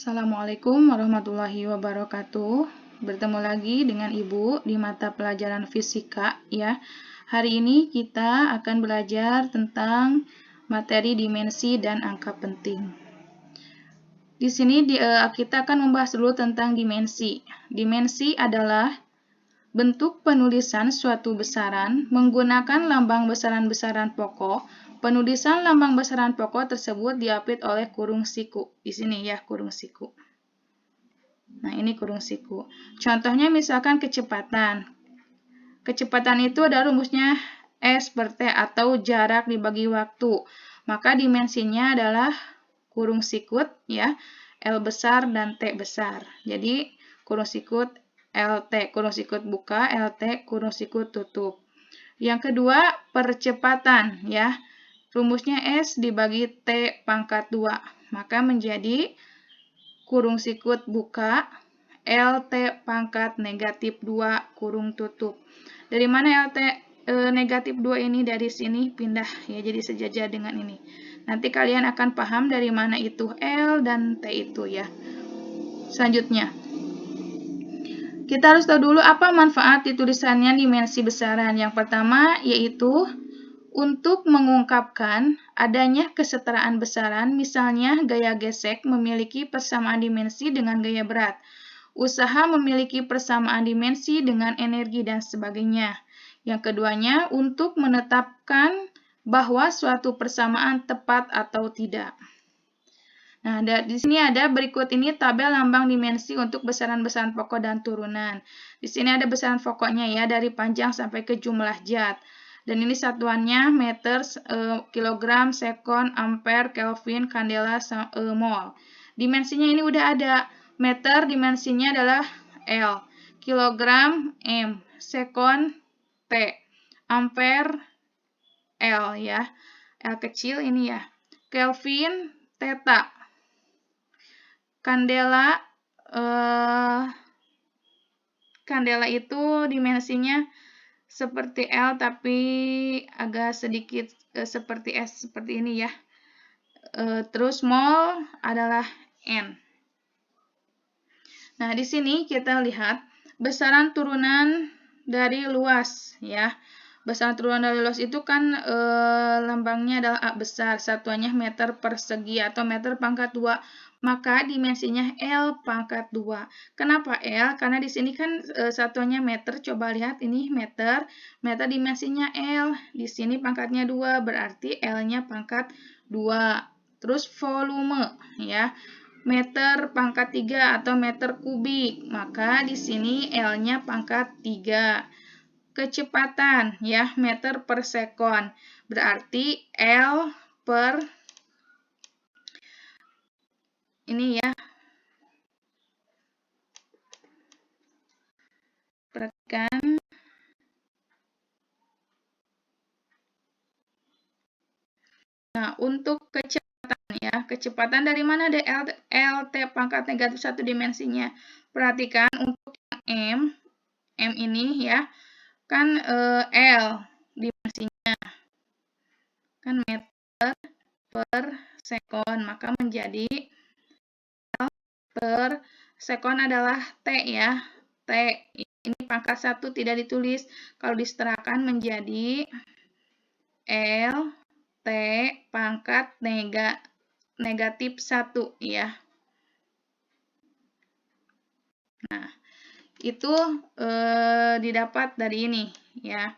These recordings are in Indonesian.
Assalamualaikum warahmatullahi wabarakatuh. Bertemu lagi dengan Ibu di mata pelajaran fisika ya. Hari ini kita akan belajar tentang materi dimensi dan angka penting. Di sini kita akan membahas dulu tentang dimensi. Dimensi adalah bentuk penulisan suatu besaran menggunakan lambang besaran-besaran pokok. Penulisan lambang besaran pokok tersebut diapit oleh kurung siku. Di sini ya, kurung siku. Nah, ini kurung siku. Contohnya misalkan kecepatan. Kecepatan itu ada rumusnya S per T atau jarak dibagi waktu. Maka dimensinya adalah kurung sikut ya, L besar dan T besar. Jadi kurung sikut LT, kurung sikut buka, LT, kurung sikut tutup. Yang kedua, percepatan ya. Rumusnya S dibagi T pangkat 2. Maka menjadi kurung sikut buka, LT pangkat negatif 2 kurung tutup. Dari mana LT negatif 2 ini? Dari sini pindah ya, jadi sejajar dengan ini. Nanti kalian akan paham dari mana itu L dan T itu ya. Selanjutnya, kita harus tahu dulu apa manfaat ditulisannya dimensi besaran. Yang pertama yaitu untuk mengungkapkan adanya kesetaraan besaran, misalnya gaya gesek memiliki persamaan dimensi dengan gaya berat, usaha memiliki persamaan dimensi dengan energi, dan sebagainya. Yang keduanya, untuk menetapkan bahwa suatu persamaan tepat atau tidak. Nah, di sini ada berikut ini tabel lambang dimensi untuk besaran-besaran pokok dan turunan. Di sini ada besaran pokoknya ya, dari panjang sampai ke jumlah zat. Dan ini satuannya meter, kilogram, sekon, ampere, kelvin, kandela, mol. Dimensinya ini udah ada. Meter dimensinya adalah L, kilogram M, sekon T, ampere L ya. L kecil ini ya. Kelvin theta. Kandela itu dimensinya seperti L tapi agak sedikit seperti S seperti ini ya. Terus mol adalah N. Nah, di sini kita lihat besaran turunan dari luas ya. Besaran turunan dari luas itu kan lambangnya adalah A besar, satuannya meter persegi atau meter pangkat 2. Maka dimensinya L pangkat 2. Kenapa L? Karena di sini kan satuannya meter. Coba lihat ini meter. Meter dimensinya L. Di sini pangkatnya 2, berarti L-nya pangkat 2. Terus volume ya. Meter pangkat 3 atau meter kubik. Maka di sini L-nya pangkat 3. Kecepatan ya, meter per sekon. Berarti L per ini ya. Perhatikan. Nah, untuk kecepatan ya, kecepatan dari mana ada LT pangkat negatif 1 dimensinya. Perhatikan untuk yang M ini ya, kan L dimensinya. Kan meter per sekon, maka menjadi L per sekon adalah T ya. T ini pangkat 1 tidak ditulis, kalau disetarakan menjadi L T pangkat negatif 1 ya. Nah, itu didapat dari ini ya.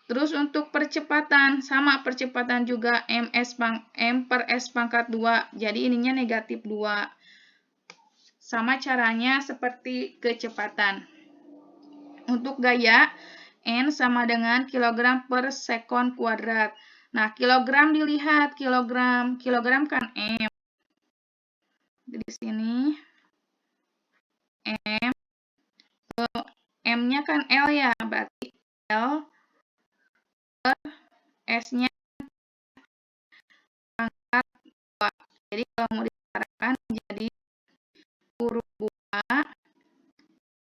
Terus untuk percepatan, sama percepatan juga M per S pangkat 2. Jadi ininya negatif 2. Sama caranya seperti kecepatan. Untuk gaya, N sama dengan kilogram per sekon kuadrat. Nah, kilogram dilihat, kilogram kan M. Di sini M-nya kan L ya, berarti L per S-nya pangkat 2. Jadi kalau mau disetarakan menjadi huruf buka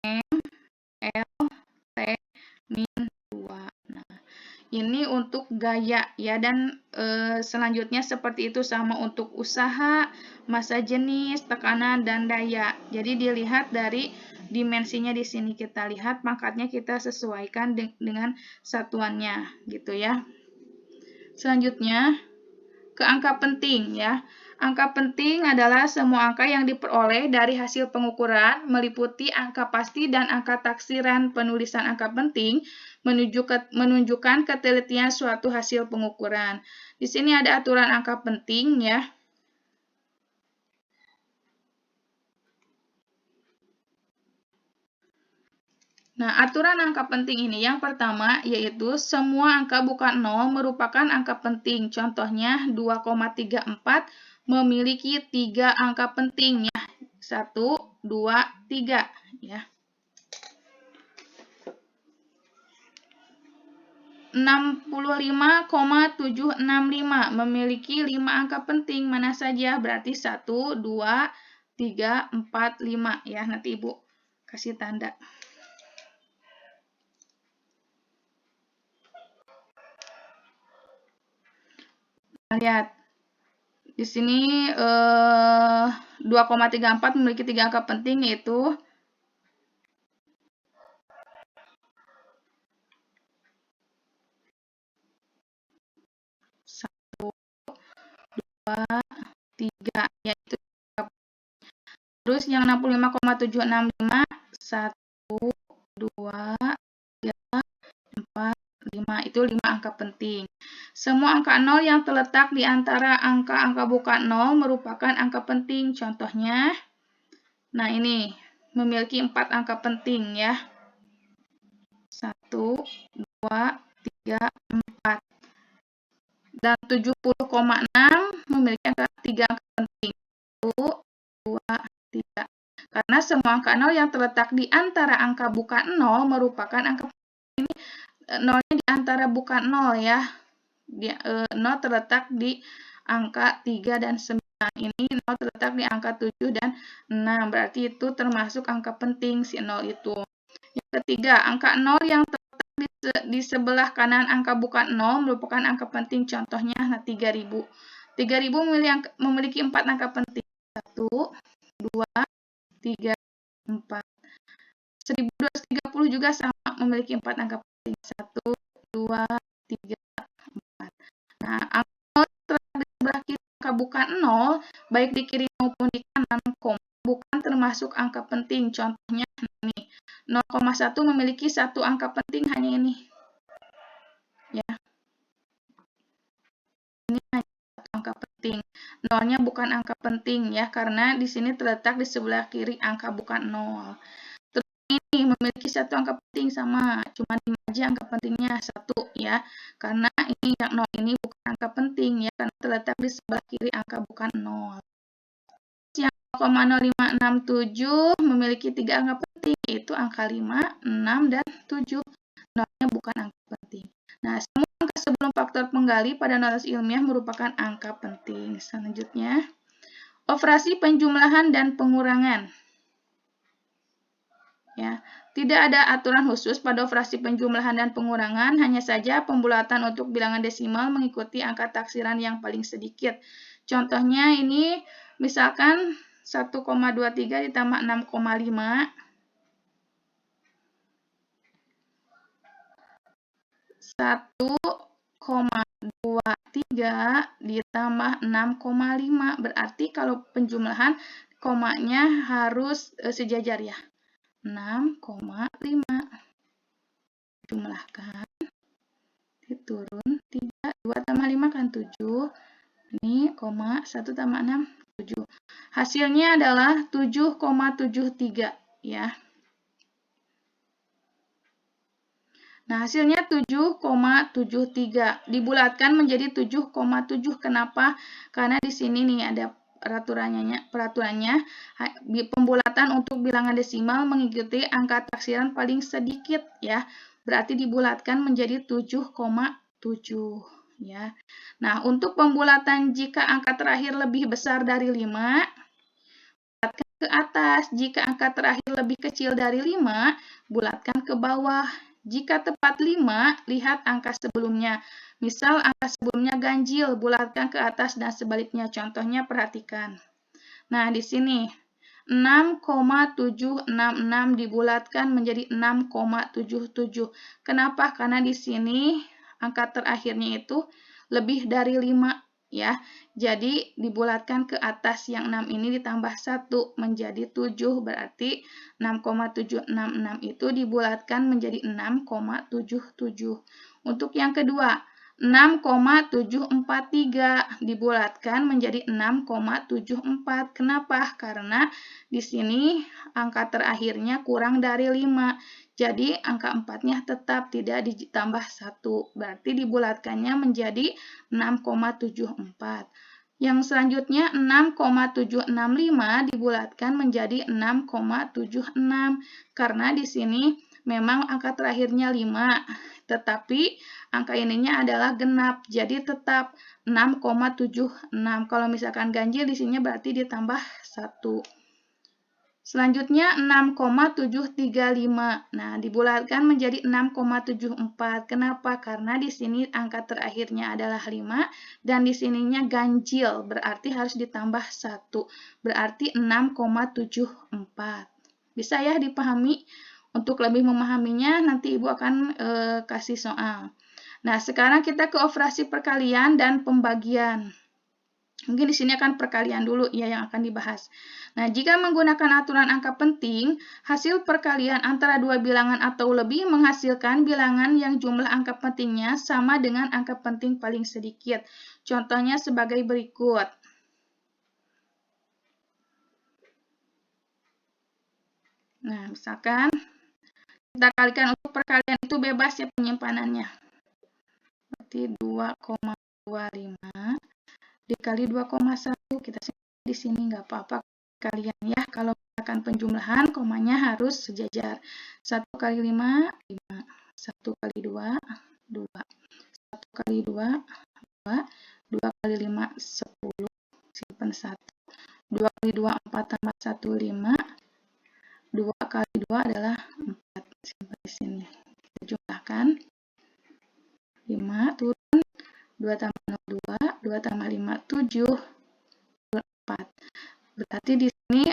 M L T min 2. Nah, ini untuk gaya ya, dan selanjutnya seperti itu sama untuk usaha, massa jenis, tekanan, dan daya. Jadi dilihat dari dimensinya di sini kita lihat, pangkatnya kita sesuaikan dengan satuannya gitu ya. Selanjutnya ke angka penting ya. Angka penting adalah semua angka yang diperoleh dari hasil pengukuran meliputi angka pasti dan angka taksiran. Penulisan angka penting menunjukkan ketelitian suatu hasil pengukuran. Di sini ada aturan angka penting ya. Nah, aturan angka penting ini yang pertama yaitu semua angka bukan 0 merupakan angka penting. Contohnya 2,34 memiliki 3 angka penting ya. 1, 2, 3 ya. 65,765 memiliki 5 angka penting. Mana saja? Berarti 1, 2, 3, 4, 5 ya. Nanti Ibu kasih tanda. Lihat. Di sini 2,34 memiliki 3 angka penting yaitu 1, 2, 3 yaitu. Terus yang 65,765 1, 2, 3, 4, 5 itu 5 angka penting. Semua angka 0 yang terletak di antara angka-angka bukan 0 merupakan angka penting. Contohnya, nah ini memiliki 4 angka penting ya. 1, 2, 3, 4. Dan 70,6 memiliki 3 angka penting. 1, 2, 3. Karena semua angka 0 yang terletak di antara angka bukan 0 merupakan angka penting. Ini 0-nya di antara bukan 0 ya. 0 terletak di angka 3 dan 9. Ini 0 terletak di angka 7 dan 6. Berarti itu termasuk angka penting si 0 itu. Yang ketiga, angka 0 yang terletak di sebelah kanan angka bukan 0 merupakan angka penting. Contohnya 3000. 3000 memiliki 4 angka penting. 1, 2, 3, 4. 1230 juga sama memiliki 4 angka penting. 1, 2, 3, 4. Nah, angka 0 terletak di sebelah kiri angka bukan 0, baik di kiri maupun di kanan, bukan termasuk angka penting. Contohnya ini, 0,1 memiliki 1 angka penting hanya ini. Ya. Ini hanya 1 angka penting. 0-nya bukan angka penting ya, karena di sini terletak di sebelah kiri angka bukan 0. Terus ini memiliki 1 angka penting sama, cuma 5 aja angka pentingnya 1 ya. Karena ini yang 0 ini bukan angka penting ya, karena terletak di sebelah kiri angka bukan 0. Yang 0,0567 memiliki 3 angka penting, yaitu angka 5, 6, dan 7. 0-nya bukan angka penting. Nah, semua angka sebelum faktor penggali pada notas ilmiah merupakan angka penting. Selanjutnya, operasi penjumlahan dan pengurangan. Ya, tidak ada aturan khusus pada operasi penjumlahan dan pengurangan, hanya saja pembulatan untuk bilangan desimal mengikuti angka taksiran yang paling sedikit. Contohnya ini misalkan 1,23 ditambah 6,5. 1,23 ditambah 6,5. Berarti kalau penjumlahan komanya harus sejajar ya. 6,5. Jumlahkan. Diturun 3. 2 tambah 5 kan 7. Ini, 1 tambah 6, 7. Hasilnya adalah 7,73 ya. Nah, hasilnya 7,73. Dibulatkan menjadi 7,7. Kenapa? Karena di sini nih ada peraturannya, pembulatan untuk bilangan desimal mengikuti angka taksiran paling sedikit ya. Berarti dibulatkan menjadi 7,7 ya. Nah, untuk pembulatan jika angka terakhir lebih besar dari 5, bulatkan ke atas. Jika angka terakhir lebih kecil dari 5, bulatkan ke bawah. Jika tepat 5, lihat angka sebelumnya. Misal angka sebelumnya ganjil, bulatkan ke atas dan sebaliknya. Contohnya perhatikan. Nah, di sini 6,766 dibulatkan menjadi 6,77. Kenapa? Karena di sini angka terakhirnya itu lebih dari 5 ya. Jadi dibulatkan ke atas yang 6 ini ditambah 1 menjadi 7. Berarti 6,766 itu dibulatkan menjadi 6,77. Untuk yang kedua, 6,743 dibulatkan menjadi 6,74. Kenapa? Karena di sini angka terakhirnya kurang dari 5. Jadi angka 4-nya tetap tidak ditambah 1. Berarti dibulatkannya menjadi 6,74. Yang selanjutnya 6,765 dibulatkan menjadi 6,76. Karena di sini memang angka terakhirnya 5. Tetapi angka ininya adalah genap, jadi tetap 6,76. Kalau misalkan ganjil di sini berarti ditambah 1. Selanjutnya 6,735. Nah, dibulatkan menjadi 6,74. Kenapa? Karena di sini angka terakhirnya adalah 5 dan di sininya ganjil, berarti harus ditambah 1. Berarti 6,74. Bisa ya dipahami? Untuk lebih memahaminya, nanti Ibu akan kasih soal. Nah, sekarang kita ke operasi perkalian dan pembagian. Mungkin di sini akan perkalian dulu ya yang akan dibahas. Nah, jika menggunakan aturan angka penting, hasil perkalian antara dua bilangan atau lebih menghasilkan bilangan yang jumlah angka pentingnya sama dengan angka penting paling sedikit. Contohnya sebagai berikut. Nah, misalkan kita kalikan untuk perkalian itu bebas ya penyimpanannya. Berarti 2,25 dikali 2,1. Kita simpan di sini nggak apa-apa kalian ya. Kalau misalkan penjumlahan komanya harus sejajar. 1 kali 5, 5. 1 kali 2, 2. 1 kali 2, 2. 2 kali 5, 10. Simpan 1. 2 kali 2, 4 tambah 1, 5. 2 kali 2 adalah 4. Simpan di sini. Kita jumlahkan. 5 turun. 2 tambah 0, 2. 2 tambah 5, 7. 4. Berarti di sini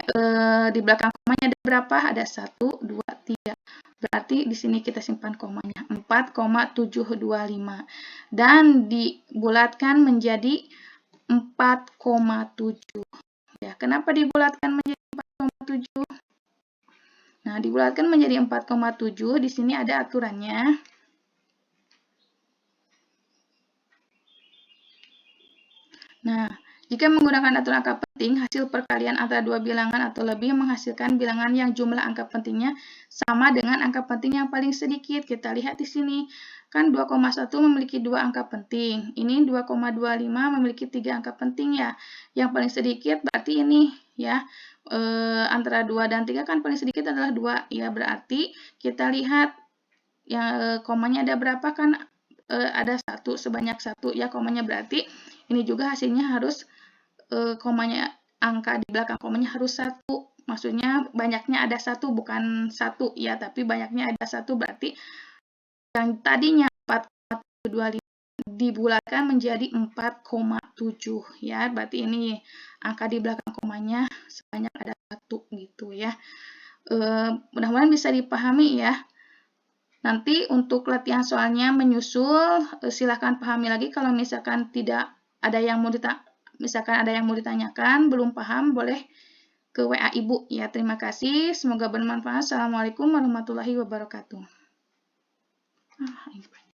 di belakang komanya ada berapa? Ada 1, 2, 3. Berarti di sini kita simpan komanya 4,725 dan dibulatkan menjadi 4,7. Ya, kenapa dibulatkan menjadi 4,7? Nah, dibulatkan menjadi 4,7 di sini ada aturannya. Nah, jika menggunakan aturan angka penting, hasil perkalian antara dua bilangan atau lebih menghasilkan bilangan yang jumlah angka pentingnya sama dengan angka penting yang paling sedikit. Kita lihat di sini, kan 2,1 memiliki dua angka penting. Ini 2,25 memiliki 3 angka penting ya. Yang paling sedikit berarti ini ya. Antara 2 dan 3 kan paling sedikit adalah 2. Ya, berarti kita lihat yang komanya ada berapa kan? Ada 1, sebanyak 1 ya komanya, berarti ini juga hasilnya harus komanya, angka di belakang komanya harus 1. Maksudnya banyaknya ada 1, bukan 1 ya, tapi banyaknya ada 1, berarti yang tadinya 4,725 dibulatkan menjadi 4,7 ya. Berarti ini angka di belakang komanya sebanyak ada 1 gitu ya. Mudah-mudahan bisa dipahami ya. Nanti untuk latihan soalnya menyusul, silahkan pahami lagi. Kalau misalkan tidak ada yang mau ditanyakan, belum paham, boleh ke WA Ibu ya. Terima kasih, semoga bermanfaat. Assalamualaikum warahmatullahi wabarakatuh.